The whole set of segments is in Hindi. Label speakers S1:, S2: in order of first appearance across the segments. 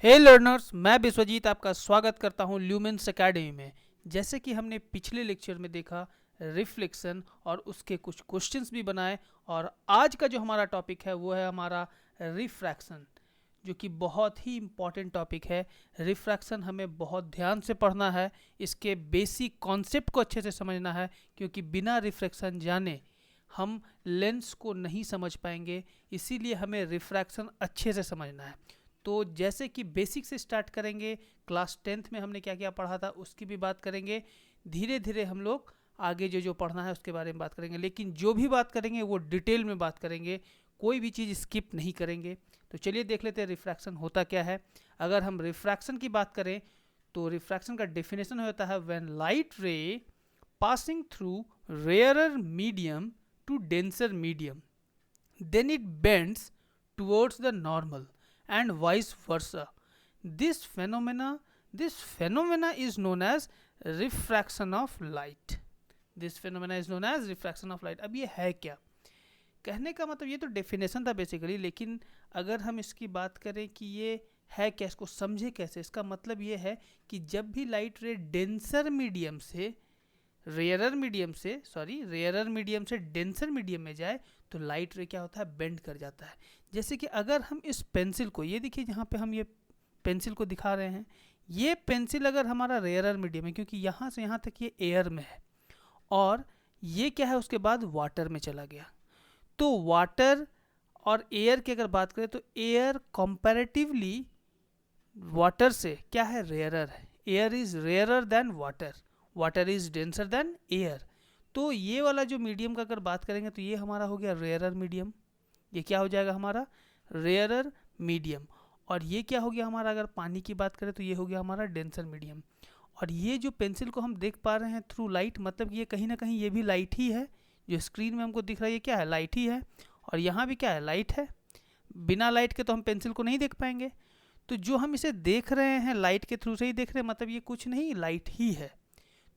S1: हे लर्नर्स, मैं विश्वजीत आपका स्वागत करता हूं ल्यूमेंस एकेडमी में। जैसे कि हमने पिछले लेक्चर में देखा रिफ्लेक्शन और उसके कुछ क्वेश्चंस भी बनाए, और आज का जो हमारा टॉपिक है वो है हमारा रिफ्रैक्शन, जो कि बहुत ही इम्पॉर्टेंट टॉपिक है। रिफ्रैक्शन हमें बहुत ध्यान से पढ़ना है, इसके बेसिक कॉन्सेप्ट को अच्छे से समझना है, क्योंकि बिना रिफ्रैक्शन जाने हम लेंस को नहीं समझ पाएंगे। इसीलिए हमें रिफ्रैक्शन अच्छे से समझना है। तो जैसे कि बेसिक से स्टार्ट करेंगे, क्लास 10th में हमने क्या क्या पढ़ा था उसकी भी बात करेंगे। धीरे धीरे हम लोग आगे जो जो पढ़ना है उसके बारे में बात करेंगे, लेकिन जो भी बात करेंगे वो डिटेल में बात करेंगे, कोई भी चीज़ स्किप नहीं करेंगे। तो चलिए देख लेते हैं रिफ्रैक्शन होता क्या है। अगर हम रिफ्रैक्शन की बात करें तो रिफ्रैक्शन का डेफिनेशन होता है when light ray passing through rarer medium to denser medium, then it bends towards the normal and vice versa. This phenomena is known as refraction of light. This phenomena is known as refraction of light. अब ये है क्या? कहने का मतलब ये तो डेफिनेशन था बेसिकली, लेकिन अगर हम इसकी बात करें कि ये है क्या, इसको समझे कैसे, इसका मतलब ये है कि जब भी लाइट रे डेंसर मीडियम से रेयरर मीडियम से डेंसर मीडियम में जाए तो लाइट रे क्या होता है, बेंड कर जाता है। जैसे कि अगर हम इस पेंसिल को, ये देखिए जहाँ पे हम ये पेंसिल को दिखा रहे हैं, ये पेंसिल अगर हमारा रेयरर मीडियम है, क्योंकि यहाँ से यहाँ तक ये एयर में है, और ये क्या है उसके बाद वाटर में चला गया, तो वाटर और एयर की अगर बात करें तो एयर कंपैरेटिवली वाटर से क्या है, रेयरर है। Air is rarer than water, water is denser than air. तो ये वाला जो मीडियम का अगर बात करेंगे तो ये हमारा हो गया रेयरर मीडियम। ये क्या हो जाएगा हमारा, रेयरर मीडियम। और ये क्या हो गया हमारा, अगर पानी की बात करें तो ये हो गया हमारा डेंसर मीडियम। और ये जो पेंसिल को हम देख पा रहे हैं थ्रू लाइट, मतलब ये कहीं ना कहीं ये भी लाइट ही है। जो स्क्रीन में हमको दिख रहा है ये क्या है, लाइट ही है। और यहाँ भी क्या है, लाइट है। बिना लाइट के तो हम पेंसिल को नहीं देख पाएंगे। तो जो हम इसे देख रहे हैं लाइट के थ्रू से ही देख रहे हैं, मतलब ये कुछ नहीं, लाइट ही है।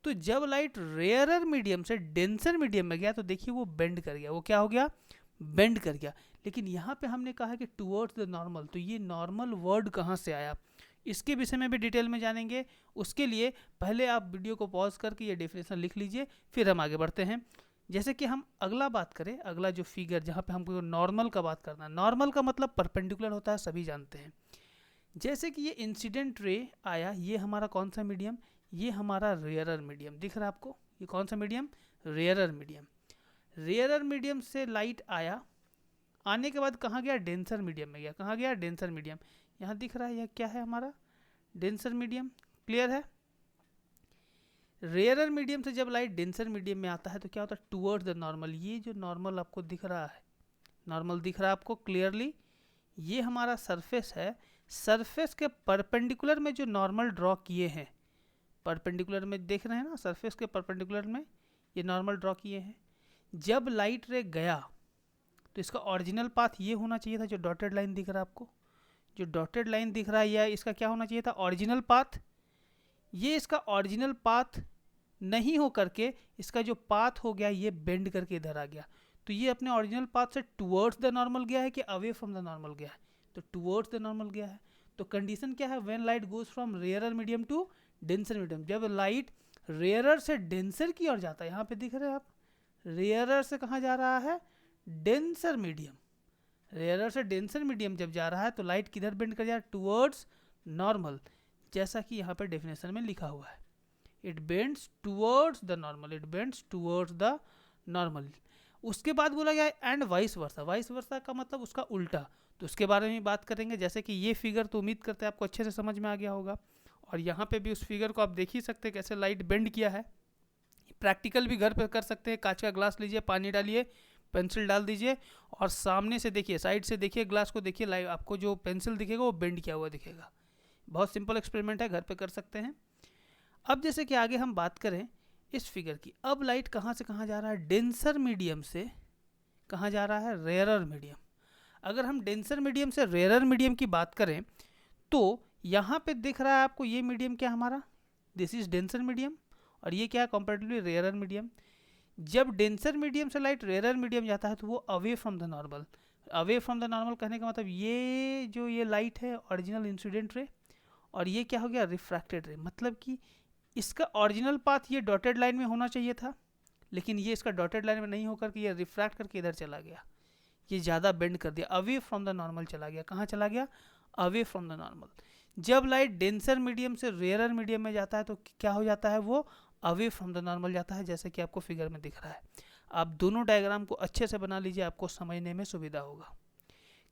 S1: तो जब लाइट रेयरर मीडियम से डेंसर मीडियम में गया तो देखिए वो बेंड कर गया। वो क्या हो गया, बेंड कर गया। लेकिन यहाँ पे हमने कहा कि टुवर्ड्स द नॉर्मल, तो ये नॉर्मल वर्ड कहाँ से आया, इसके विषय में भी डिटेल में जानेंगे। उसके लिए पहले आप वीडियो को पॉज करके ये डेफिनेशन लिख लीजिए, फिर हम आगे बढ़ते हैं। जैसे कि हम अगला बात करें, अगला जो फिगर जहाँ पे हमको नॉर्मल का बात करना है, नॉर्मल का मतलब परपेंडिकुलर होता है, सभी जानते हैं। जैसे कि ये इंसिडेंट रे आया, ये हमारा कौन सा मीडियम, ये हमारा रेयरर मीडियम दिख रहा है आपको। ये कौन सा medium, rarer medium. Rarer medium से लाइट आया, आने के बाद कहाँ गया, डेंसर मीडियम में गया। कहाँ गया, डेंसर मीडियम। यहाँ दिख रहा है यह क्या है हमारा, डेंसर मीडियम। क्लियर है। रेयरर मीडियम से जब लाइट डेंसर मीडियम में आता है तो क्या होता है, टुवर्ड्स द नॉर्मल। ये जो नॉर्मल आपको दिख रहा है, नॉर्मल दिख रहा है आपको क्लियरली, ये हमारा सरफेस है। सरफेस के परपेंडिकुलर में जो नॉर्मल ड्रॉ किए हैं, परपेंडिकुलर में देख रहे हैं ना, सरफेस के परपेंडिकुलर में ये नॉर्मल ड्रॉ किए हैं। जब लाइट रे गया तो इसका ओरिजिनल पाथ ये होना चाहिए था, जो डॉटेड लाइन दिख रहा है आपको, जो डॉटेड लाइन दिख रहा है, या इसका क्या होना चाहिए था, ओरिजिनल पाथ। ये इसका ओरिजिनल पाथ नहीं हो करके इसका जो पाथ हो गया ये बेंड करके इधर आ गया। तो ये अपने ओरिजिनल पाथ से टुवर्ड्स द नॉर्मल गया है कि अवे फ्रॉम द नॉर्मल गया है, तो टुवर्ड्स द नॉर्मल गया है। तो कंडीशन क्या है, when light goes from rarer medium to denser medium, जब लाइट रेयरर से डेंसर की ओर जाता है, यहाँ पे दिख रहे हैं आप, रेयरर से कहाँ जा रहा है, डेंसर मीडियम। रेयरर से डेंसर मीडियम जब जा रहा है तो लाइट किधर बेंड कर जाए, टुवर्ड्स नॉर्मल, जैसा कि यहाँ पे डेफिनेशन में लिखा हुआ है। It bends towards the normal, it bends towards the normal. उसके बाद बोला गया and vice versa. Vice versa का मतलब उसका उल्टा, तो उसके बारे में बात करेंगे। जैसे कि ये फिगर तो उम्मीद करते हैं आपको अच्छे से समझ में आ गया होगा, और यहाँ पे भी उस फिगर को आप देख ही सकते हैं कैसे लाइट बेंड किया है। प्रैक्टिकल भी घर पे कर सकते हैं। कांच का ग्लास लीजिए, पानी डालिए, पेंसिल डाल दीजिए, और सामने से देखिए, साइड से देखिए, ग्लास को देखिए, लाइट आपको जो पेंसिल दिखेगा वो बेंड किया हुआ दिखेगा। बहुत सिंपल एक्सपेरिमेंट है, घर पे कर सकते हैं। अब जैसे कि आगे हम बात करें इस फिगर की, अब लाइट कहाँ से कहाँ जा रहा है, डेंसर मीडियम से कहाँ जा रहा है, रेयरर मीडियम। अगर हम डेंसर मीडियम से रेयरर मीडियम की बात करें तो यहाँ पे दिख रहा है आपको ये मीडियम क्या हमारा, दिस इज डेंसर मीडियम, और ये क्या है, कंपैरेटिवली रेयरर मीडियम। जब डेंसर मीडियम से लाइट रेयरर मीडियम जाता है तो वो away from the normal, away from the normal कहने का मतलब ये जो ये लाइट है ओरिजिनल इंसिडेंट रे, और ये क्या हो गया रिफ्रैक्टेड रे। मतलब कि इसका ओरिजिनल पाथ ये डॉटेड लाइन में होना चाहिए था, लेकिन ये इसका डॉटेड लाइन में नहीं होकर के ये रिफ्रैक्ट करके इधर चला गया, ये ज़्यादा बेंड कर दिया, अवे फ्रॉम द नॉर्मल चला गया। कहाँ चला गया? Away from the normal. जब लाइट डेंसर मीडियम से रेयरर मीडियम में जाता है तो क्या हो जाता है? वो अवे फ्रॉम द नॉर्मल जाता है, जैसे कि आपको फिगर में दिख रहा है। आप दोनों डायग्राम को अच्छे से बना लीजिए, आपको समझने में सुविधा होगा।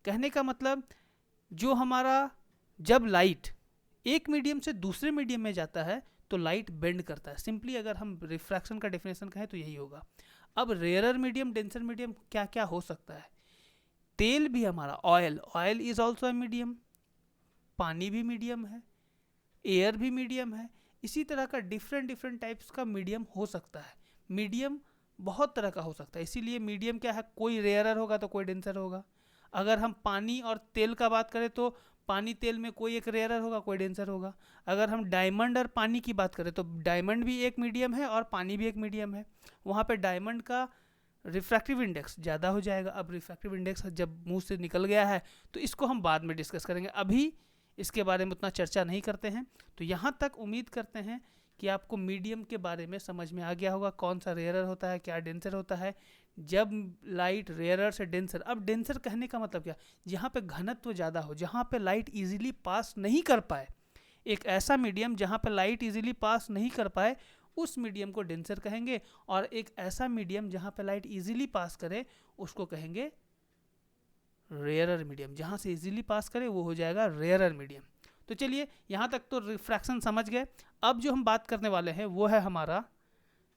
S1: कहने का मतलब जो हमारा जब लाइट एक मीडियम से दूसरे मीडियम में जाता है तो लाइट बेंड करता है। सिंपली अगर हम रिफ्रैक्शन का डेफिनेशन कहें तो यही होगा। अब रेयरर मीडियम डेंसर मीडियम क्या क्या हो सकता है? तेल भी हमारा oil is also a medium, पानी भी मीडियम है, एयर भी मीडियम है। इसी तरह का डिफरेंट टाइप्स का मीडियम हो सकता है। मीडियम बहुत तरह का हो सकता है, इसीलिए मीडियम क्या है, कोई रेयरर होगा तो कोई डेंसर होगा। अगर हम पानी और तेल का बात करें तो पानी तेल में कोई एक रेयरर होगा, कोई डेंसर होगा। अगर हम डायमंड और पानी की बात करें तो डायमंड भी एक मीडियम है और पानी भी एक मीडियम है। वहाँ पे डायमंड का रिफ्रैक्टिव इंडेक्स ज़्यादा हो जाएगा। अब रिफ्रैक्टिव इंडेक्स जब मुंह से निकल गया है तो इसको हम बाद में डिस्कस करेंगे, अभी इसके बारे में उतना चर्चा नहीं करते हैं। तो यहाँ तक उम्मीद करते हैं कि आपको मीडियम के बारे में समझ में आ गया होगा, कौन सा रेयरर होता है, क्या डेंसर होता है। जब लाइट रेयरर से डेंसर, अब डेंसर कहने का मतलब क्या, जहाँ पे घनत्व ज़्यादा हो, जहाँ पे लाइट इजीली पास नहीं कर पाए, एक ऐसा मीडियम जहाँ पे लाइट इजीली पास नहीं कर पाए उस मीडियम को डेंसर कहेंगे, और एक ऐसा मीडियम जहाँ पे लाइट इजीली पास करे उसको कहेंगे रेयरर मीडियम। जहाँ से इजीली पास करे वो हो जाएगा रेयरर मीडियम। तो चलिए यहाँ तक तो रिफ्रैक्शन समझ गए। अब जो हम बात करने वाले हैं वो है हमारा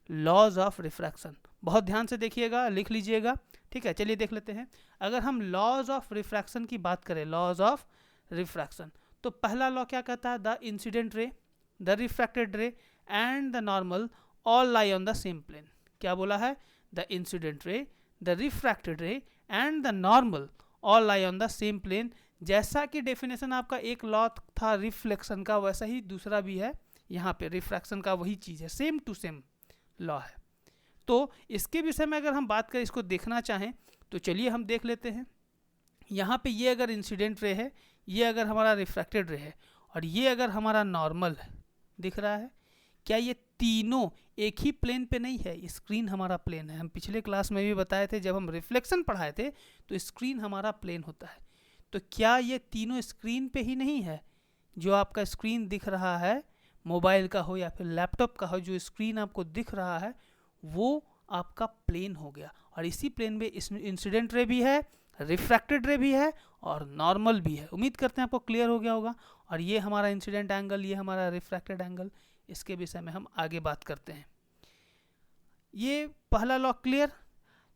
S1: लॉज ऑफ रिफ्रैक्शन। बहुत ध्यान से देखिएगा, लिख लीजिएगा, ठीक है। चलिए देख लेते हैं। अगर हम लॉज ऑफ रिफ्रैक्शन की बात करें, लॉज ऑफ रिफ्रैक्शन, तो पहला लॉ क्या कहता है? The incident ray, the refracted ray and the normal all lie on the same plane. क्या बोला है? The incident ray, the refracted ray and the normal all lie on the same plane. जैसा कि डेफिनेशन आपका एक लॉ था रिफ्लेक्शन का, वैसा ही दूसरा भी है यहाँ पे रिफ्रैक्शन का, वही चीज़ है, सेम टू सेम लॉ है। तो इसके विषय में अगर हम बात करें, इसको देखना चाहें तो चलिए हम देख लेते हैं। यहाँ पे ये अगर इंसिडेंट रे है, ये अगर हमारा रिफ्रैक्टेड रे है, और ये अगर हमारा नॉर्मल है, दिख रहा है क्या? ये तीनों एक ही प्लेन पे नहीं है, स्क्रीन हमारा प्लेन है। हम पिछले क्लास में भी बताए थे, जब हम रिफ्लेक्शन पढ़ाए थे तो स्क्रीन हमारा प्लेन होता है। तो क्या ये तीनों स्क्रीन पे ही नहीं है? जो आपका स्क्रीन दिख रहा है, मोबाइल का हो या फिर लैपटॉप का हो, जो स्क्रीन आपको दिख रहा है वो आपका प्लेन हो गया, और इसी प्लेन में इंसिडेंट रे भी है, रिफ्रैक्टेड रे भी है और नॉर्मल भी है। उम्मीद करते हैं आपको क्लियर हो गया होगा। और ये हमारा इंसिडेंट एंगल, ये हमारा रिफ्रैक्टेड एंगल, इसके विषय में हम आगे बात करते हैं। ये पहला लॉ क्लियर।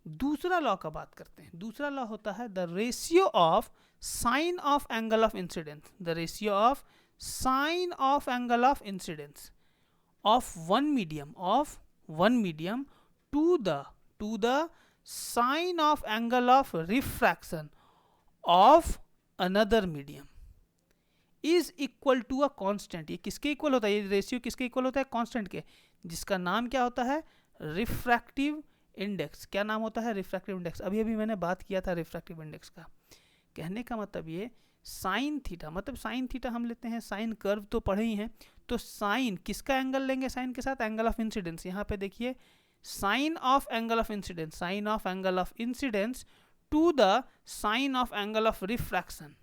S1: दूसरा लॉ का बात करते हैं। दूसरा लॉ होता है the ratio of sine of angle of incidence, the ratio of sine of angle of incidence of one medium to the sine of angle of refraction of another medium is equal to a constant. ये किसके इक्वल होता है? ये रेशियो किसके इक्वल होता है? कांस्टेंट के, जिसका नाम क्या होता है? Refractive index. क्या नाम होता है? Refractive index. अभी मैंने बात किया था रिफ्रैक्टिव इंडेक्स का। कहने का मतलब ये साइन थीटा, मतलब साइन थीटा हम लेते हैं, साइन कर्व तो पढ़े ही हैं। तो साइन किसका एंगल लेंगे? साइन के साथ एंगल ऑफ इंसिडेंस। यहाँ पे देखिए, sine of angle of incidence, sine of angle of incidence to the sine of angle of refraction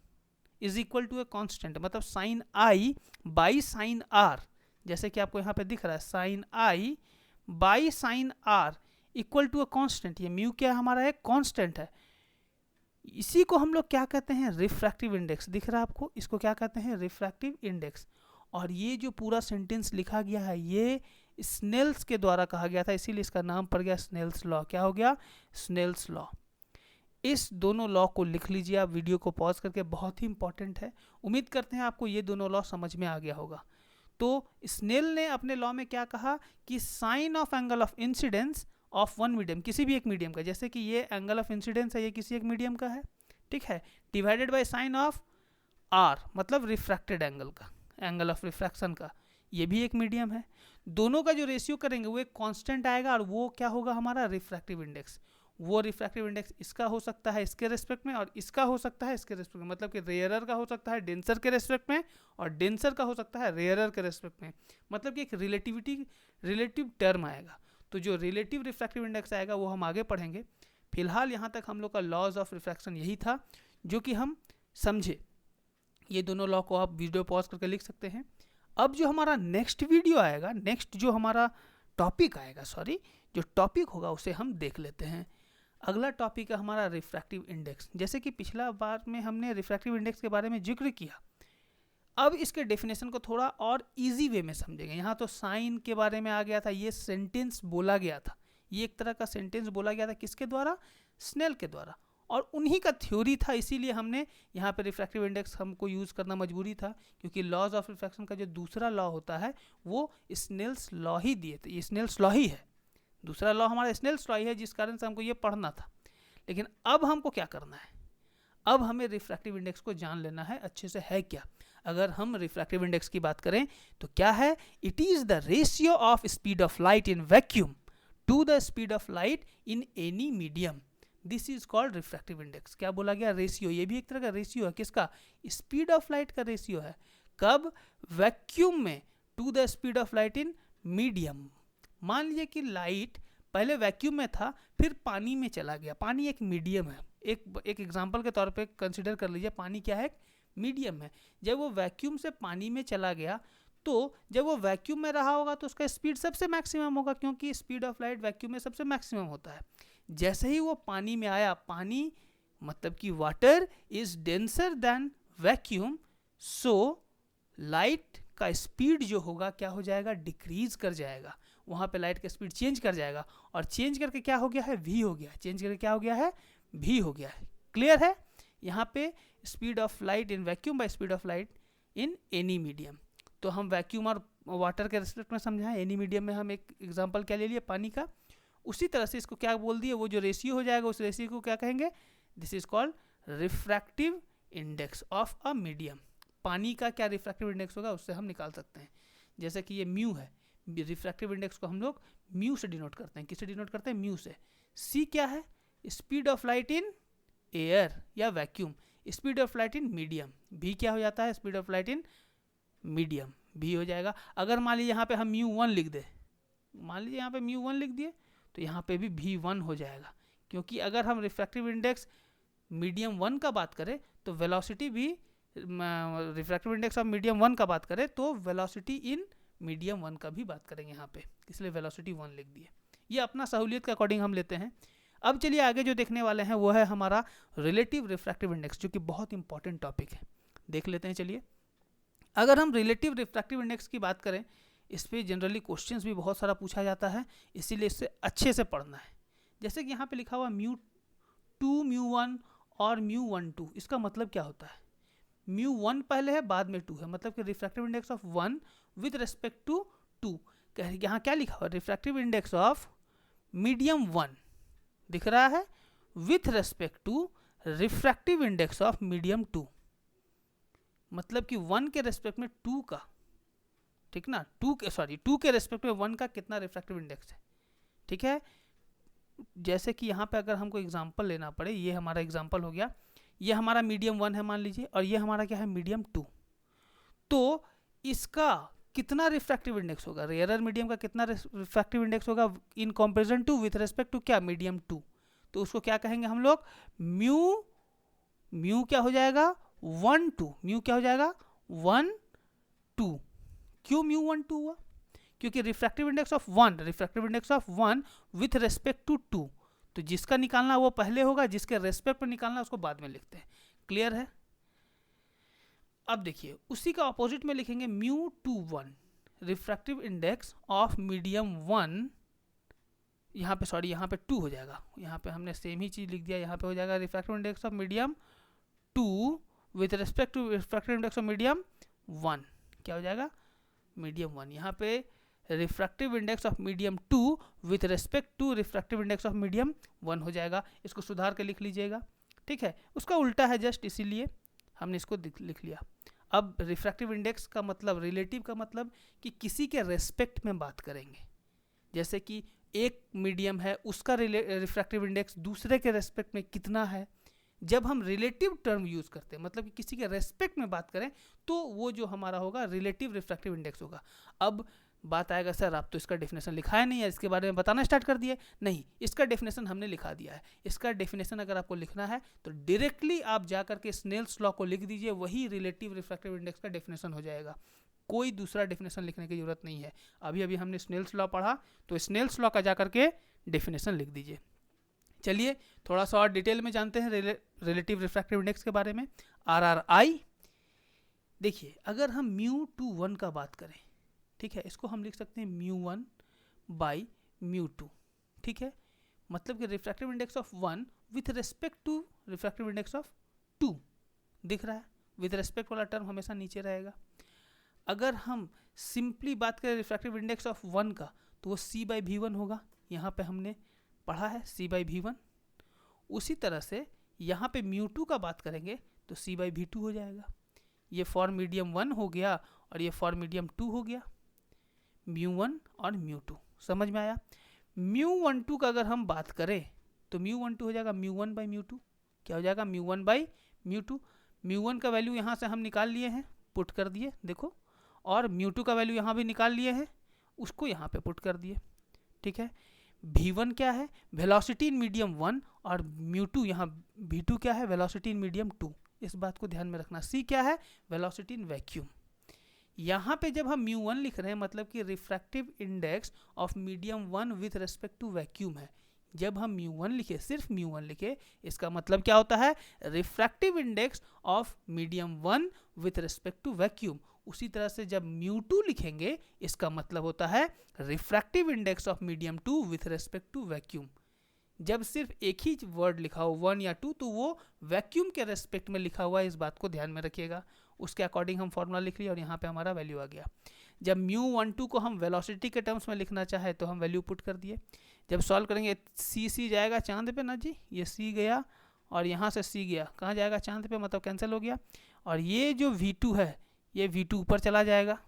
S1: is equal to a constant. मतलब sine I by sine R, जैसे कि आपको यहाँ पे दिख रहा है, sine I by sine R equal to a constant. ये म्यू क्या हमारा है? कांस्टेंट है। इसी को हम लोग क्या कहते हैं? Refractive index. दिख रहा है आपको? इसको क्या कहते हैं? Refractive index. और ये जो पूरा सेंटेंस लिखा गया है ये स्नेल्स के द्वारा कहा गया था, इसीलिए इसका नाम पड़ गया स्नेल्स लॉ। क्या हो गया? Snell's law. इस दोनों लॉ को लिख लीजिए आप वीडियो को पॉज करके, बहुत ही इंपॉर्टेंट है। उम्मीद करते हैं आपको ये दोनों लॉ समझ में आ गया होगा। तो स्नेल ने अपने लॉ में क्या कहा कि sine of angle of incidence of one medium, किसी भी एक मीडियम का, जैसे कि ये एंगल ऑफ इंसिडेंस है, ये किसी एक मीडियम का है, ठीक है, divided by sine of r, मतलब रिफ्रैक्टेड एंगल का, एंगल ऑफ रिफ्रैक्शन का, ये भी एक मीडियम है। दोनों का जो रेशियो करेंगे वो एक कांस्टेंट आएगा, और वो क्या होगा? हमारा रिफ्रैक्टिव इंडेक्स। वो रिफ्रैक्टिव इंडेक्स इसका हो सकता है इसके रेस्पेक्ट में, और इसका हो सकता है इसके रेस्पेक्ट में, मतलब कि रेयरर का हो सकता है डेंसर के रेस्पेक्ट में, और डेंसर का हो सकता है रेयरर के रेस्पेक्ट में, मतलब कि एक रिलेटिव टर्म आएगा। तो जो रिलेटिव रिफ्रैक्टिव इंडेक्स आएगा वो हम आगे पढ़ेंगे। फिलहाल यहाँ तक हम लोग का लॉज ऑफ रिफ्रैक्शन यही था जो कि हम समझे। ये दोनों लॉ को आप वीडियो पॉज करके लिख सकते हैं। अब जो हमारा नेक्स्ट वीडियो आएगा, नेक्स्ट जो हमारा टॉपिक आएगा, जो टॉपिक होगा उसे हम देख लेते हैं। अगला टॉपिक है हमारा रिफ्रैक्टिव इंडेक्स। जैसे कि पिछला बार में हमने रिफ्रैक्टिव इंडेक्स के बारे में जिक्र किया, अब इसके डेफिनेशन को थोड़ा और इजी वे में समझेंगे। यहाँ तो साइन के बारे में आ गया था, ये सेंटेंस बोला गया था, ये एक तरह का सेंटेंस बोला गया था किसके द्वारा? स्नेल के द्वारा, और उन्हीं का थ्योरी था, इसीलिए हमने यहाँ पे रिफ्रैक्टिव इंडेक्स हमको यूज़ करना मजबूरी था, क्योंकि लॉज ऑफ रिफ्रैक्शन का जो दूसरा लॉ होता है वो स्नेल्स लॉ ही दिए थे, ये स्नेल्स लॉ ही है, दूसरा लॉ हमारा स्नेल्स लॉ ही है, जिस कारण से हमको ये पढ़ना था। लेकिन अब हमको क्या करना है? अब हमें रिफ्रैक्टिव इंडेक्स को जान लेना है अच्छे से है क्या। अगर हम रिफ्रैक्टिव इंडेक्स की बात करें तो क्या है? It is the ratio of speed of light in vacuum to the speed of light in any medium, this is called refractive index. क्या बोला गया? रेशियो। ये भी एक तरह का रेशियो है, किसका? स्पीड ऑफ लाइट का रेशियो है। कब? वैक्यूम में, to the speed of light in medium. मान लीजिए कि लाइट पहले वैक्यूम में था, फिर पानी में चला गया। पानी एक मीडियम है, एक एग्जांपल के तौर पे कंसिडर कर लीजिए, पानी क्या है? मीडियम है। जब वो वैक्यूम से पानी में चला गया, तो जब वो वैक्यूम में रहा होगा तो उसका स्पीड सबसे मैक्सिमम होगा, क्योंकि स्पीड ऑफ लाइट वैक्यूम में सबसे मैक्सिमम होता है। जैसे ही वो पानी में आया, पानी मतलब कि water is denser then vacuum, so light का स्पीड जो होगा क्या हो जाएगा? डिक्रीज कर जाएगा। वहाँ पे लाइट का स्पीड चेंज कर जाएगा, और चेंज करके क्या हो गया है? v हो गया। चेंज करके क्या हो गया है? v हो गया है। क्लियर है? यहाँ पे speed of light in vacuum by speed of light in any medium. तो हम वैक्यूम और वाटर के रिस्पेक्ट में समझा है, एनी मीडियम में हम एक एग्जांपल क्या ले लिए? पानी का। उसी तरह से इसको क्या बोल दिए? वो जो रेशियो हो जाएगा उस रेशियो को क्या कहेंगे? This is called refractive index of a medium. पानी का क्या रिफ्रैक्टिव इंडेक्स होगा उससे हम निकाल सकते हैं। जैसे कि ये म्यू है, रिफ्रैक्टिव इंडेक्स को हम लोग म्यू से डिनोट करते हैं। किससे डिनोट करते हैं? म्यू से। सी क्या है? Speed of light in air या vacuum, speed of light in medium. भी क्या हो जाता है? Speed of light in medium, भी हो जाएगा। अगर मान लीजिए यहाँ पे हम म्यू1 लिख दे, मान लीजिए यहाँ पे म्यू1 लिख दिए, तो यहाँ पे भी v1 हो जाएगा, क्योंकि अगर हम रिफ्रैक्टिव इंडेक्स मीडियम 1 का बात करें तो वेलोसिटी भी, रिफ्रैक्टिव इंडेक्स ऑफ मीडियम 1 का बात करें तो वेलोसिटी इन मीडियम 1 का भी बात करेंगे यहाँ पे, इसलिए वेलोसिटी 1 लिख दिए। ये अपना सहूलियत के अकॉर्डिंग हम लेते हैं। अब चलिए आगे जो देखने वाले हैं वो है हमारा रिलेटिव रिफ्रैक्टिव इंडेक्स, जो कि बहुत इंपॉर्टेंट टॉपिक है। देख लेते हैं चलिए। अगर हम रिलेटिव रिफ्रैक्टिव इंडेक्स की बात करें, इस पर जनरली क्वेश्चंस भी बहुत सारा पूछा जाता है, इसीलिए इससे अच्छे से पढ़ना है। जैसे कि यहाँ पे लिखा हुआ μ2 μ1 और μ12, इसका मतलब क्या होता है? μ1 पहले है, बाद में 2 है, मतलब कि refractive index of 1 with respect to 2। यहाँ क्या लिखा हुआ? रिफ्रैक्टिव इंडेक्स ऑफ मीडियम 1 दिख रहा है, with respect to refractive index of medium 2, मतलब कि 1 के रेस्पेक्ट में 2 का, ठीक ना, 2 के रेस्पेक्ट में 1 का कितना रिफ्रैक्टिव इंडेक्स है। ठीक है, जैसे कि यहाँ पे अगर हमको एग्जांपल लेना पड़े, ये हमारा एग्जांपल हो गया, ये हमारा मीडियम 1 है मान लीजिए, और ये हमारा क्या है? मीडियम 2। तो इसका कितना रिफ्रैक्टिव इंडेक्स होगा? रेयरर मीडियम का कितना रिफ्रैक्टिव इंडेक्स होगा in comparison to, with respect to क्या? मीडियम 2। तो उसको क्या कहेंगे हम लोग? म्यू क्या हो जाएगा? 1 2। म्यू क्या हो जाएगा? 1 2। क्यों म्यू 1 2 हुआ? क्योंकि refractive index of 1 with respect to 2, तो जिसका निकालना वो पहले होगा, जिसके रेस्पेक्ट पर निकालना उसको बाद में लिखते हैं। क्लियर है? अब देखिए उसी का ऑपोजिट में लिखेंगे μ21, रिफ्रैक्टिव इंडेक्स ऑफ मीडियम 1, यहाँ पे 2 हो जाएगा, यहाँ पे हमने सेम ही चीज़ लिख दिया, यहाँ पे हो जाएगा refractive index of medium 2 with respect to refractive index of medium 1। क्या हो जाएगा? मीडियम 1। यहाँ पे refractive index of medium 2 with respect to refractive index of medium 1 हो जाएगा। इसको सुधार के लिख लीजिएगा, ठीक है, उसका उल्टा है जस्ट, इसीलिए हमने इसको लिख लिया। अब रिफ्रैक्टिव इंडेक्स का मतलब, रिलेटिव का मतलब कि किसी के रेस्पेक्ट में बात करेंगे। जैसे कि एक मीडियम है उसका रिफ्रैक्टिव इंडेक्स दूसरे के रेस्पेक्ट में कितना है। जब हम रिलेटिव टर्म यूज़ करते हैं, मतलब कि किसी के रेस्पेक्ट में बात करें, तो वो जो हमारा होगा रिलेटिव रिफ्रैक्टिव इंडेक्स होगा। अब बात आएगा सर आप तो इसका डेफिनेशन लिखा है नहीं है, इसके बारे में बताना स्टार्ट कर दिए। नहीं, इसका डेफिनेशन हमने लिखा दिया है। इसका डेफिनेशन अगर आपको लिखना है तो डायरेक्टली आप जा करके स्नेल्स लॉ को लिख दीजिए, वही रिलेटिव रिफ्रैक्टिव इंडेक्स का डेफिनेशन हो जाएगा। कोई दूसरा डेफिनेशन लिखने की जरूरत नहीं है। अभी अभी हमने स्नेल्स लॉ पढ़ा, तो स्नेल्स लॉ का जा करके डेफिनेशन लिख दीजिए। चलिए थोड़ा सा और डिटेल में जानते हैं रिलेटिव रिफ्रैक्टिव इंडेक्स के बारे में। RRI, देखिए अगर हम μ1 का बात करें, ठीक है, इसको हम लिख सकते हैं μ1 बाई μ2, ठीक है, मतलब कि refractive index of 1 with respect to refractive index of 2, दिख रहा है, विथ रिस्पेक्ट वाला टर्म हमेशा नीचे रहेगा। अगर हम सिंपली बात करें रिफ्रैक्टिव इंडेक्स ऑफ 1 का, तो वो c/v1 होगा, यहाँ पे हमने पढ़ा है c/v1। उसी तरह से यहाँ पे μ2 का बात करेंगे तो c/v2 हो जाएगा। ये फॉर मीडियम 1 हो गया और ये फॉर मीडियम 2 हो गया, μ1 और μ2, समझ में आया। μ12 का अगर हम बात करें तो μ12 हो जाएगा μ1 बाई μ2, क्या हो जाएगा μ1 बाई μ2। μ1 का वैल्यू यहाँ से हम निकाल लिए हैं, पुट कर दिए, देखो, और μ2 का वैल्यू यहाँ भी निकाल लिए हैं, उसको यहाँ पे पुट कर दिए, ठीक है। v1 क्या है, वेलोसिटी इन मीडियम 1, और μ2 यहाँ v2 क्या है, वेलोसिटी इन मीडियम 2, इस बात को ध्यान में रखना। c क्या है, वेलोसिटी इन वैक्यूम। यहाँ पे जब हम μ1 लिख रहे हैं मतलब कि refractive index of medium 1 with respect to vacuum है। जब हम μ1 लिखे, सिर्फ μ1 लिखे, इसका मतलब क्या होता है, refractive index of medium 1 with respect to vacuum. उसी तरह से जब μ2 लिखेंगे, इसका मतलब होता है refractive index of medium 2 with respect to vacuum. जब सिर्फ एक ही वर्ड लिखा हो 1 या 2, तो वो वैक्यूम के रेस्पेक्ट में लिखा हुआ है, इस बात को ध्यान में रखिएगा। उसके अकॉर्डिंग हम फॉर्मूला लिख लिए और यहाँ पे हमारा वैल्यू आ गया। जब μ12 को हम वेलोसिटी के टर्म्स में लिखना चाहे तो हम वैल्यू पुट कर दिए। जब सॉल्व करेंगे c जाएगा चांद पे ना जी, ये c गया और यहाँ से c गया, कहाँ जाएगा, चांद पे, मतलब कैंसिल हो गया। और ये जो v2 है, ये v2 ऊपर चला जाएगा,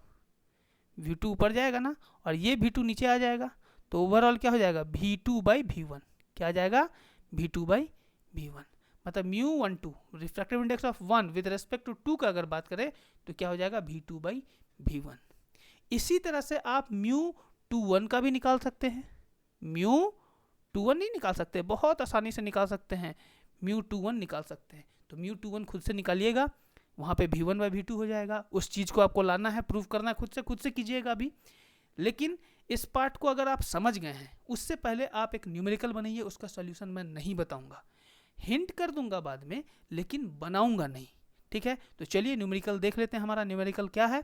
S1: v2 ऊपर जाएगा ना, और ये v2 नीचे आ जाएगा, तो ओवरऑल क्या हो जाएगा, v2 बाई v1, क्या आ जाएगा, v2 बाई v1। मतलब μ12 refractive index of 1 with respect to 2 का अगर बात करें तो क्या हो जाएगा, v2 बाई v1। इसी तरह से आप μ21 का भी निकाल सकते हैं। μ21 नहीं निकाल सकते, बहुत आसानी से निकाल सकते हैं, μ21 निकाल सकते हैं। तो μ21 खुद से निकालिएगा, वहाँ पे v1 बाई v2 हो जाएगा। उस चीज़ को आपको लाना है, प्रूव करना है, खुद से कीजिएगा अभी। लेकिन इस पार्ट को अगर आप समझ गए हैं, उससे पहले आप एक न्यूमेरिकल बनाइए, उसका सॉल्यूशन मैं नहीं बताऊंगा, हिंट कर दूंगा बाद में, लेकिन बनाऊंगा नहीं, ठीक है। तो चलिए न्यूमेरिकल देख लेते हैं, हमारा न्यूमेरिकल क्या है।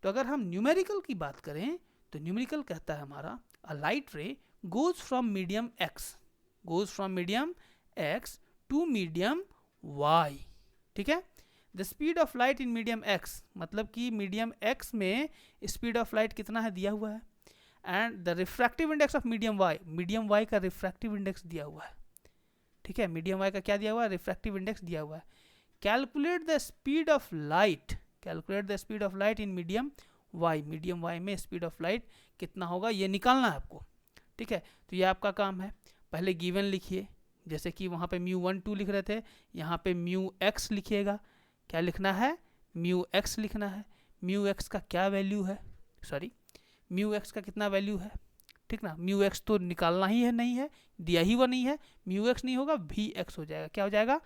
S1: तो अगर हम न्यूमेरिकल की बात करें तो न्यूमेरिकल कहता है हमारा, a light ray goes from medium x to medium y, ठीक है। The speed of light in medium x, मतलब कि मीडियम x में स्पीड ऑफ लाइट कितना है दिया हुआ है, and the refractive index of medium y का रिफ्रैक्टिव इंडेक्स दिया हुआ है, ठीक है। मीडियम y का क्या दिया हुआ है, रिफ्रैक्टिव इंडेक्स दिया हुआ है। Calculate the speed of light in medium y में स्पीड ऑफ लाइट कितना होगा, ये निकालना है आपको, ठीक है। तो ये आपका काम है। पहले गिवन लिखिए, जैसे कि वहाँ पे μ12 लिख रहे थे, यहाँ पे μx लिखिएगा। क्या लिखना है, μx लिखना है। μx का क्या वैल्यू है, μx का कितना वैल्यू है, ठीक ना। μx तो निकालना ही है, नहीं है, दिया ही वो नहीं है, μx नहीं होगा, vx हो जाएगा। क्या हो जाएगा,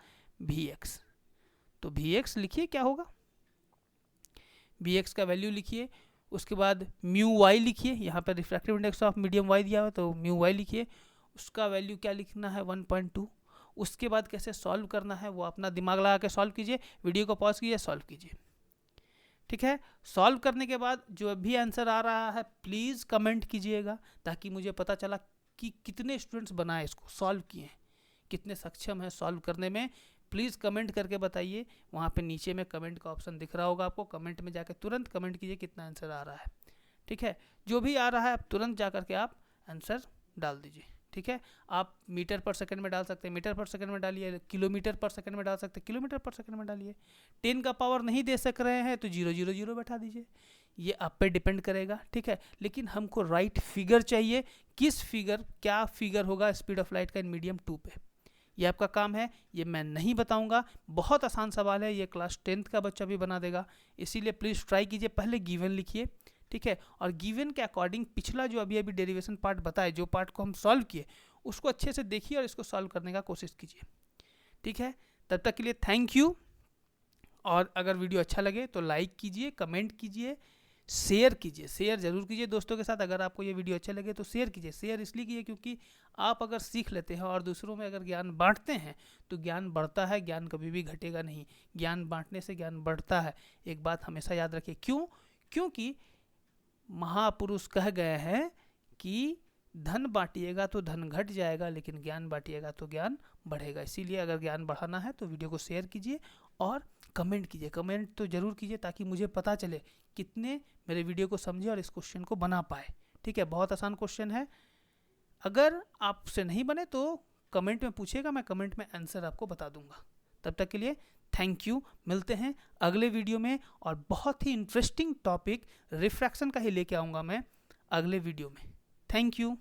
S1: vx। तो vx लिखिए, क्या होगा, vx का वैल्यू लिखिए। उसके बाद μy लिखिए, यहाँ पर refractive index of medium y दिया हुआ, तो μy लिखिए। उसका वैल्यू क्या लिखना है, 1.2। उसके बाद कैसे सॉल्व करना है वो अपना दिमाग लगा के सॉल्व कीजिए, वीडियो को पॉज कीजिए, सॉल्व कीजिए, ठीक है। सॉल्व करने के बाद जो भी आंसर आ रहा है प्लीज़ कमेंट कीजिएगा, ताकि मुझे पता चला कि कितने स्टूडेंट्स बनाए, इसको सॉल्व किए हैं, कितने सक्षम हैं सॉल्व करने में। प्लीज़ कमेंट करके बताइए, वहाँ पे नीचे में कमेंट का ऑप्शन दिख रहा होगा आपको, कमेंट में जाकर तुरंत कमेंट कीजिए कितना आंसर आ रहा है, ठीक है। जो भी आ रहा है आप तुरंत जा करके आप आंसर डाल दीजिए, ठीक है। आप मीटर पर सेकंड में डाल सकते हैं, मीटर पर सेकंड में डालिए, किलोमीटर पर सेकंड में डाल सकते हैं, किलोमीटर पर सेकंड में डालिए। 10 का पावर नहीं दे सक रहे हैं तो 000 बैठा दीजिए, ये आप पे डिपेंड करेगा, ठीक है। लेकिन हमको राइट फिगर चाहिए, किस फिगर, क्या फिगर होगा स्पीड ऑफ लाइट का इन मीडियम 2 पे, ये आपका काम है। ये मैं नहीं बताऊंगा, बहुत आसान सवाल है, ये क्लास 10th का बच्चा भी बना देगा, इसीलिए प्लीज़ ट्राई कीजिए। पहले गिवन लिखिए, ठीक है, और गिवन के अकॉर्डिंग पिछला जो अभी डेरिवेशन पार्ट बताए, जो पार्ट को हम सॉल्व किए, उसको अच्छे से देखिए और इसको सॉल्व करने का कोशिश कीजिए, ठीक है। तब तक के लिए थैंक यू। और अगर वीडियो अच्छा लगे तो लाइक कीजिए, कमेंट कीजिए, शेयर कीजिए, शेयर जरूर कीजिए दोस्तों के साथ। अगर आपको ये वीडियो अच्छा लगे तो शेयर कीजिए। शेयर इसलिए कीजिए क्योंकि आप अगर सीख लेते हैं और दूसरों में अगर ज्ञान बांटते हैं तो ज्ञान बढ़ता है, ज्ञान कभी भी घटेगा नहीं, ज्ञान बांटने से ज्ञान बढ़ता है। एक बात हमेशा याद रखिए, क्योंकि महापुरुष कह गए हैं कि धन बांटिएगा तो धन घट जाएगा, लेकिन ज्ञान बांटिएगा तो ज्ञान बढ़ेगा। इसीलिए अगर ज्ञान बढ़ाना है तो वीडियो को शेयर कीजिए और कमेंट कीजिए। कमेंट तो ज़रूर कीजिए ताकि मुझे पता चले कितने मेरे वीडियो को समझे और इस क्वेश्चन को बना पाए, ठीक है। बहुत आसान क्वेश्चन है, अगर आपसे नहीं बने तो कमेंट में पूछिएगा, मैं कमेंट में आंसर आपको बता दूंगा। तब तक के लिए थैंक यू, मिलते हैं अगले वीडियो में, और बहुत ही इंटरेस्टिंग टॉपिक रिफ्रैक्शन का ही लेके आऊँगा मैं अगले वीडियो में। Thank you.